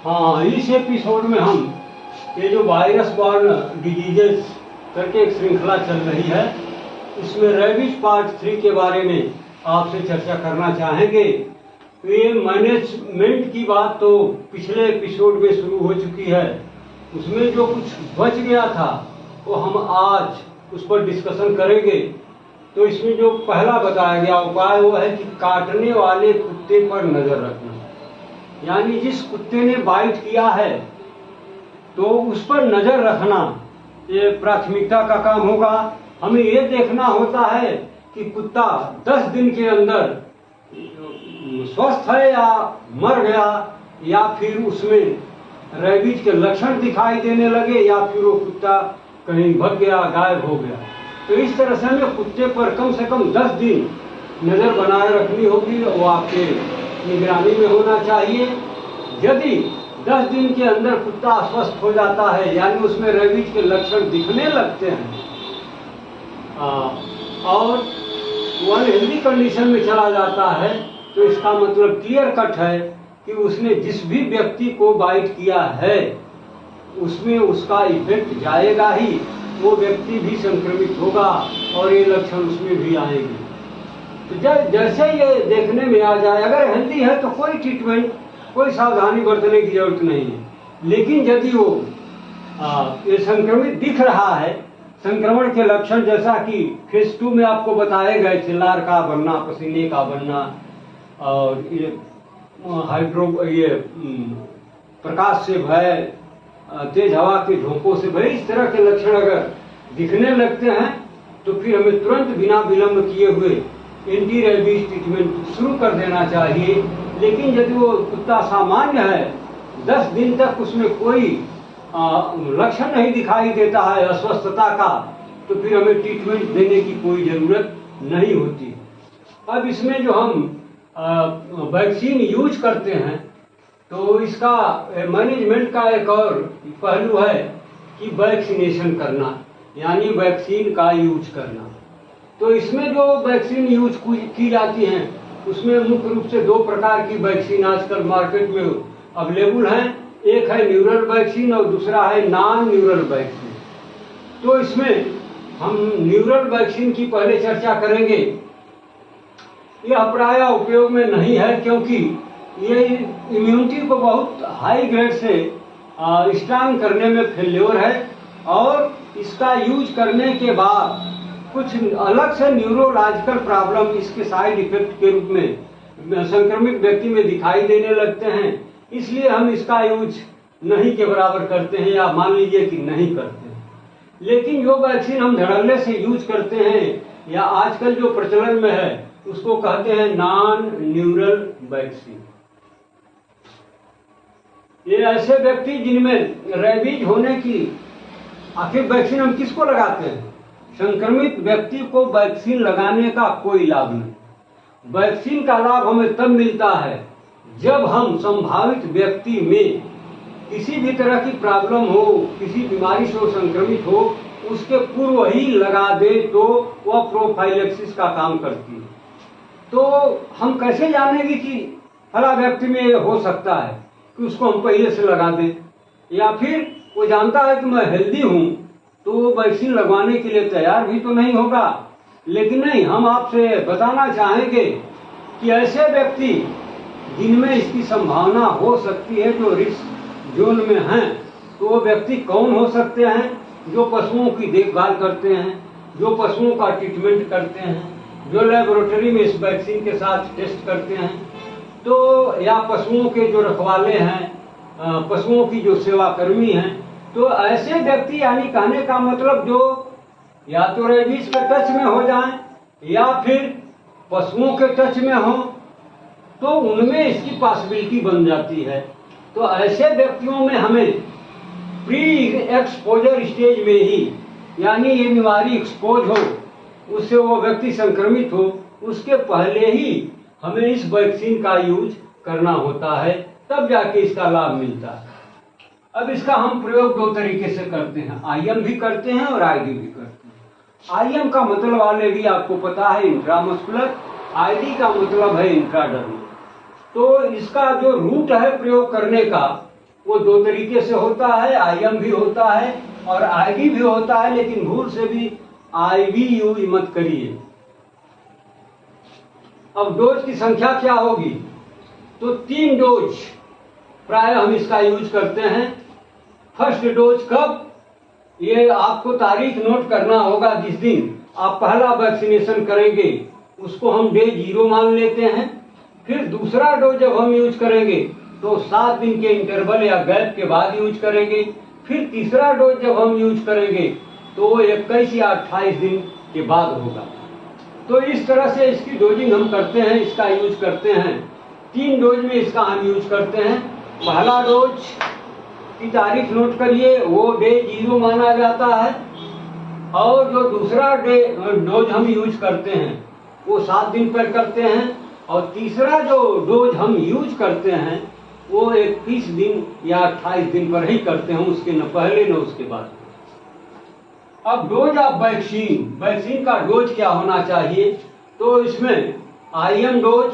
हाँ, इस एपिसोड में हम ये जो वायरस बॉर्न डिजीजेस करके एक श्रृंखला चल रही है, इसमें रेबीज पार्ट 3 के बारे में आपसे चर्चा करना चाहेंगे। तो ये मैनेजमेंट की बात तो पिछले एपिसोड में शुरू हो चुकी है, उसमें जो कुछ बच गया था वो हम आज उस पर डिस्कशन करेंगे। तो इसमें जो पहला बताया गया उपाय वो है कि काटने वाले कुत्ते पर नजर रखना, यानी जिस कुत्ते ने बाइट किया है तो उस पर नजर रखना ये प्राथमिकता का काम होगा। हमें ये देखना होता है कि कुत्ता 10 दिन के अंदर स्वस्थ है या मर गया, या फिर उसमें रेबीज के लक्षण दिखाई देने लगे, या फिर वो कुत्ता कहीं भाग गया, गायब हो गया। तो इस तरह से हमें कुत्ते पर कम से कम 10 दिन नजर बनाए रखनी होगी, वो आपके निगरानी में होना चाहिए। यदि 10 दिन के अंदर कुत्ता अस्वस्थ हो जाता है, यानी उसमें रेबीज के लक्षण दिखने लगते हैं और वो अनहेल्दी कंडीशन में चला जाता है, तो इसका मतलब क्लियर कट है कि उसने जिस भी व्यक्ति को बाइट किया है उसमें उसका इफेक्ट जाएगा ही, वो व्यक्ति भी संक्रमित होगा और ये लक्षण उसमें भी आएंगे। तो जैसे ये देखने में आ जाए, अगर हेल्दी है तो कोई ट्रीटमेंट, कोई सावधानी बरतने की जरूरत नहीं है। लेकिन यदि वो ये संक्रमित दिख रहा है, संक्रमण के लक्षण जैसा कि फेज 2 में आपको बताए गए थे, लार का बनना, पसीने का बनना और ये प्रकाश से भय, तेज हवा के झोंकों से भय, इस तरह के लक्षण अगर दिखने लगते हैं तो फिर हमें तुरंत बिना विलंब किए हुए एंटी रेबीज ट्रीटमेंट शुरू कर देना चाहिए। लेकिन यदि वो कुत्ता सामान्य है, 10 दिन तक उसमें कोई लक्षण नहीं दिखाई देता है अस्वस्थता का, तो फिर हमें ट्रीटमेंट देने की कोई जरूरत नहीं होती। अब इसमें जो हम वैक्सीन यूज करते हैं, तो इसका मैनेजमेंट का एक और पहलू है कि वैक्सीनेशन करना, यानी वैक्सीन का यूज करना। तो इसमें जो वैक्सीन यूज की जाती हैं उसमें मुख्य रूप से 2 प्रकार की वैक्सीन आजकल मार्केट में अवेलेबल हैं। एक है न्यूरल वैक्सीन और दूसरा है नॉन न्यूरल वैक्सीन। तो इसमें हम न्यूरल वैक्सीन की पहले चर्चा करेंगे। यह प्रायः उपयोग में नहीं है, क्योंकि ये इम्यूनिटी को बहुत हाई ग्रेड से स्ट्रांग करने में फेल्योर है, और इसका यूज करने के बाद कुछ अलग से न्यूरोलॉजिकल प्रॉब्लम इसके साइड इफेक्ट के रूप में संक्रमित व्यक्ति में दिखाई देने लगते हैं। इसलिए हम इसका यूज नहीं के बराबर करते हैं, या मान लीजिए कि नहीं करते हैं। लेकिन जो वैक्सीन हम धड़ल्ले से यूज करते हैं, या आजकल जो प्रचलन में है, उसको कहते हैं नॉन न्यूरल वैक्सीन। ये ऐसे व्यक्ति जिनमें रेबीज होने की, आखिर वैक्सीन हम किसको लगाते हैं? संक्रमित व्यक्ति को वैक्सीन लगाने का कोई लाभ नहीं। वैक्सीन का लाभ हमें तब मिलता है जब हम संभावित व्यक्ति में किसी भी तरह की प्रॉब्लम हो, किसी बीमारी से संक्रमित हो, उसके पूर्व ही लगा दे तो वह प्रोफाइलेक्सिस का काम करती है। तो हम कैसे जानेंगे कि फला व्यक्ति में हो सकता है कि उसको हम पहले से लगा दें, या फिर वो जानता है कि मैं हेल्दी हूं तो वो वैक्सीन लगवाने के लिए तैयार भी तो नहीं होगा। लेकिन नहीं, हम आपसे बताना चाहेंगे कि ऐसे व्यक्ति जिनमें इसकी संभावना हो सकती है, जो रिस्क जोन में हैं, तो वो व्यक्ति कौन हो सकते हैं? जो पशुओं की देखभाल करते हैं, जो पशुओं का ट्रीटमेंट करते हैं, जो लेबोरेटरी में इस वैक्सीन के साथ टेस्ट करते हैं, तो या पशुओं के जो रखवाले हैं, पशुओं की जो सेवाकर्मी हैं, तो ऐसे व्यक्ति, यानी कहने का मतलब जो या तो रेबीज के टच में हो जाएं या फिर पशुओं के टच में हो, तो उनमें इसकी पॉसिबिलिटी बन जाती है। तो ऐसे व्यक्तियों में हमें प्री एक्सपोजर स्टेज में ही, यानी ये बीमारी एक्सपोज हो, उससे वो व्यक्ति संक्रमित हो, उसके पहले ही हमें इस वैक्सीन का यूज करना होता है, तब जाके इसका लाभ मिलता है। अब इसका हम प्रयोग 2 तरीके से करते हैं, आईएम भी करते हैं और आईडी भी करते हैं। आईएम का मतलब वाले भी आपको पता है इंट्रामस्कुलर, आईडी का मतलब है इंट्राडर्मल। तो इसका जो रूट है प्रयोग करने का, वो दो तरीके से होता है, IM भी होता है और ID भी होता है, लेकिन भूल से भी IV यूज मत करिए। अब डोज की संख्या क्या होगी? तो 3 डोज प्राय हम इसका यूज करते हैं। फर्स्ट डोज कब? ये आपको तारीख नोट करना होगा। जिस दिन आप पहला वैक्सीनेशन करेंगे उसको हम डे 0 मान लेते हैं। फिर दूसरा डोज जब हम यूज करेंगे तो 7 दिन के इंटरवल या गैप के बाद यूज करेंगे। फिर तीसरा डोज जब हम यूज करेंगे तो वो 21 या 28 दिन के बाद होगा। तो इस तरह से इसकी डोजिंग हम करते हैं, इसका यूज करते हैं। 3 डोज में इसका हम यूज करते हैं। पहला डोज की तारीख नोट करिए, वो डे 0 माना जाता है। और जो दूसरा डोज हम यूज करते हैं वो 7 दिन पर करते हैं। और तीसरा जो डोज हम यूज करते हैं वो 21 दिन या 28 दिन पर ही करते हैं, उसके न पहले न उसके बाद। अब डोज ऑफ वैक्सीन का डोज क्या होना चाहिए? तो इसमें IM डोज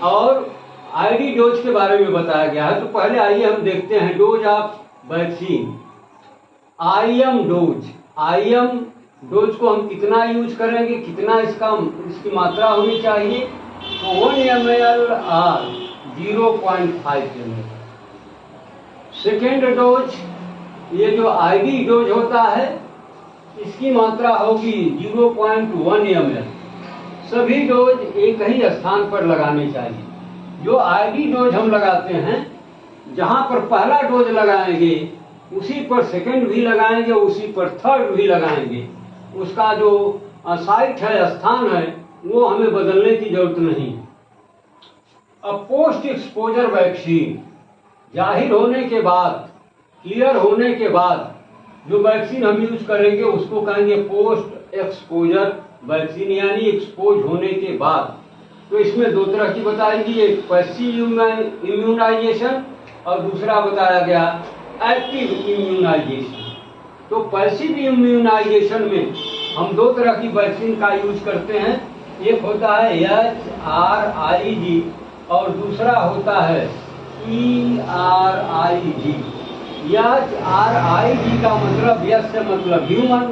और ID डोज के बारे में बताया गया है। तो पहले आइए हम देखते हैं dose of vaccine. IM dose को हम कितना यूज करेंगे, कितना इसकी मात्रा होनी चाहिए? तो 1 ml और 0.5 ml। सेकेंड डोज, ये जो ID डोज होता है इसकी मात्रा होगी 0.1 ml। सभी डोज एक ही स्थान पर लगाने चाहिए। जो ID डोज हम लगाते हैं, जहां पर पहला डोज लगाएंगे उसी पर सेकंड भी लगाएंगे, उसी पर थर्ड भी लगाएंगे। उसका जो साइट है, स्थान है, वो हमें बदलने की जरूरत नहीं। अब पोस्ट एक्सपोजर वैक्सीन, जाहिर होने के बाद, क्लियर होने के बाद जो वैक्सीन हम यूज करेंगे उसको कहेंगे पोस्ट एक्सपोजर वैक्सीन, यानी एक्सपोज होने के बाद। तो इसमें 2 तरह की बताई गई, एक पैसिव इम्यूनाइजेशन और दूसरा बताया गया एक्टिव इम्यूनाइजेशन। तो पैसिव इम्यूनाइजेशन में हम 2 तरह की वैक्सीन का यूज करते हैं। एक होता है HRIG और दूसरा होता है ERIG। HRIG का मतलब H से मतलब ह्यूमन,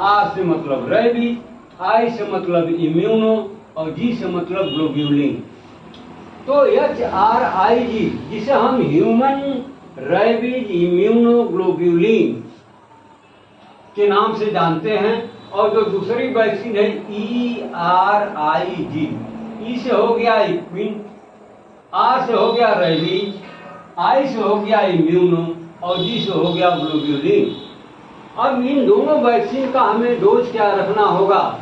R से मतलब रेबीज, I से मतलब इम्यूनो और G से मतलब ग्लोब्यूलिन। तो HRIG जिसे हम ह्यूमन रेबीज इम्यूनोग्लोब्यूलिन के नाम से जानते हैं, और जो दूसरी वैक्सीन है ERIG, E से हो गया इक्विन, R से हो गया रेबीज, I से हो गया इम्यूनो और G से हो गया ग्लोब्यूलिन। अब इन दोनों वैक्सीन का हमें डोज क्या रखना होगा?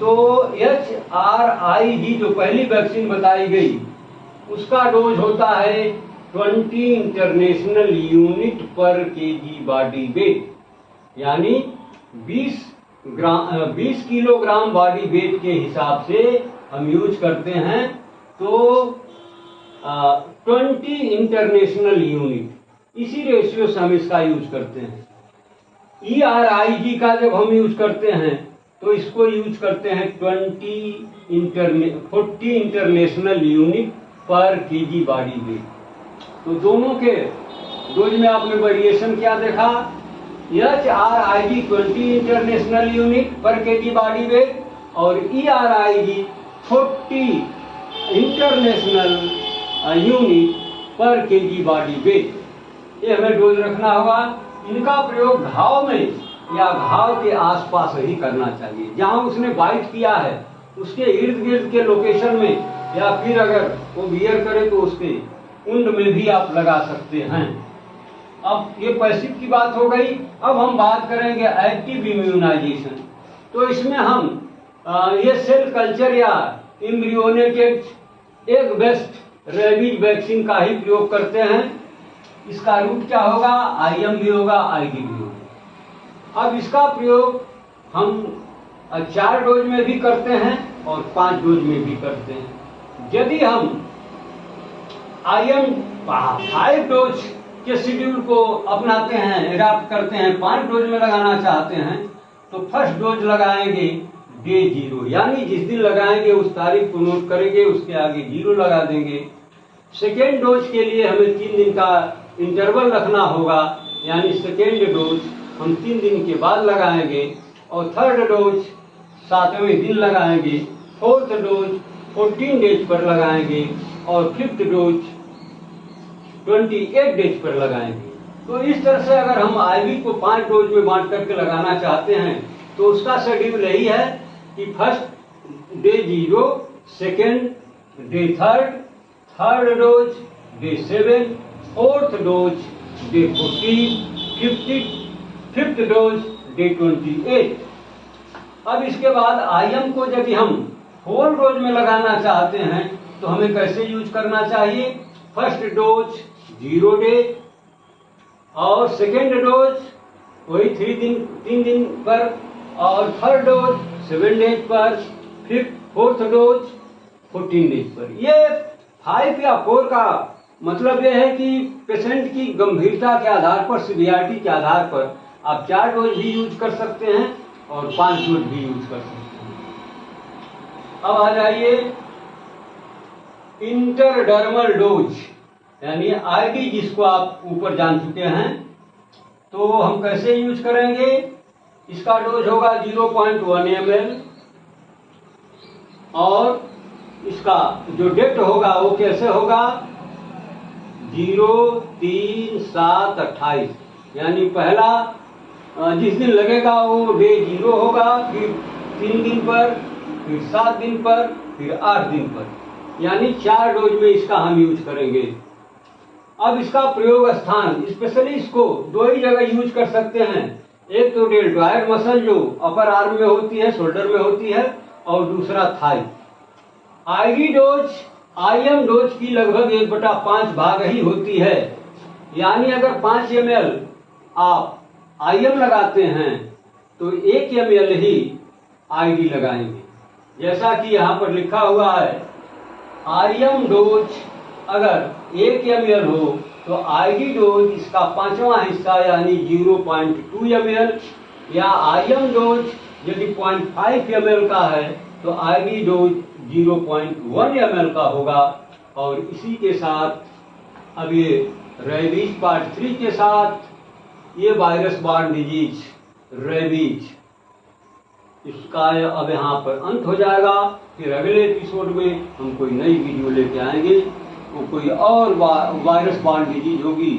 तो HRIG जो पहली वैक्सीन बताई गई उसका डोज होता है 20 इंटरनेशनल यूनिट पर केजी बॉडी वेट, यानी 20 किलोग्राम बॉडी वेट के हिसाब से हम यूज करते हैं। तो 20 इंटरनेशनल यूनिट, इसी रेशियो से हम इसका यूज करते हैं। ERIG का जब हम यूज करते हैं तो इसको यूज करते हैं 40 इंटरनेशनल यूनिट पर केजी बॉडी वेट। तो दोनों के डोज में आपने वेरिएशन क्या देखा? HRIG 20 इंटरनेशनल यूनिट पर केजी बॉडी वेट और ERIG 40 इंटरनेशनल यूनिट पर केजी बॉडी वेट। ये हमें डोज रखना होगा। इनका प्रयोग घाव में या घाव के आसपास ही करना चाहिए। जहां उसने बाइट किया है उसके इर्द गिर्द के लोकेशन में, या फिर अगर वो बियर करे तो उसके उंड में भी आप लगा सकते हैं। अब ये पैसिव की बात हो गई। अब हम बात करेंगे एक्टिव इम्यूनाइजेशन। तो इसमें हम ये सेल कल्चर या embryonated egg based rabies vaccine का ही प्रयोग करते हैं। इसका रूट क्या होगा? IM भी होगा, ID भी होगा। अब इसका प्रयोग हम 4 डोज में भी करते हैं और 5 डोज में भी करते हैं। यदि हम IM 5 डोज के शेड्यूल को अपनाते हैं, एडॉप्ट करते हैं, 5 डोज में लगाना चाहते हैं, तो फर्स्ट डोज लगाएंगे डे 0, यानी जिस दिन लगाएंगे उस तारीख को नोट करेंगे, उसके आगे 0 लगा देंगे। सेकेंड डोज के लिए हमें 3 दिन का इंटरवल रखना होगा, यानी सेकेंड डोज हम 3 दिन के बाद लगाएंगे और थर्ड डोज 7वें दिन लगाएंगे, फोर्थ डोज 14 डेज पर लगाएंगे और फिफ्थ डोज 28 डेज पर लगाएंगे। तो इस तरह से अगर हम आईवी को 5 डोज में बांट करके लगाना चाहते हैं तो उसका शेड्यूल यही है कि first day 0, second day third dose day 7, fourth dose day 14, fifth dose day 28। अब इसके बाद आईएम को यदि हम 4 डोज में लगाना चाहते हैं तो हमें कैसे यूज करना चाहिए? फर्स्ट डोज 0 डे और सेकेंड डोज वही 3 दिन पर और थर्ड डोज 7 डेज पर, फोर्थ डोज 14 डेज पर। ये 5 या 4 का मतलब यह है कि पेशेंट की गंभीरता के आधार पर, सीवियरिटी के आधार पर आप 4 डोज भी यूज कर सकते हैं और 5 डोज भी यूज कर सकते हैं। अब आ जाइए इंटरडर्मल डोज, यानी आईडी जिसको आप ऊपर जान चुके हैं, तो हम कैसे यूज करेंगे? इसका डोज होगा 0.1 ml और इसका जो डेट होगा वो कैसे होगा? 0/3/7/28, यानी पहला जिस दिन लगेगा वो डे 0 होगा, फिर 3 दिन पर, फिर 7 दिन पर, फिर 8 दिन पर, यानी 4 डोज में इसका हम यूज करेंगे। अब इसका प्रयोग स्थान स्पेशली इसको 2 ही जगह यूज कर सकते हैं। एक तो डेल्टॉइड मसल जो अपर आर्म में होती है, शोल्डर में होती है, और दूसरा thigh. IV dose IM dose की लगभग 1/5 भाग ही होती है, यानी अगर 5 ml आप आईएम लगाते हैं तो 1 ml ही आईडी लगाएंगे। जैसा कि यहाँ पर लिखा हुआ है, आईएम डोज अगर 1 ml हो तो आईडी डोज इसका 5वां हिस्सा यानी 0.2 ml, या आईएम डोज यदि 0.5 ml का है तो आईडी डोज 0.1 ml का होगा। और इसी के साथ अब ये रेबीज पार्ट 3 के साथ ये वायरस बॉर्न डिजीज रेबीज, इसका अब यहाँ पर अंत हो जाएगा। फिर अगले एपिसोड में हम कोई नई वीडियो लेके आएंगे, वो कोई और वायरस बॉर्न डिजीज होगी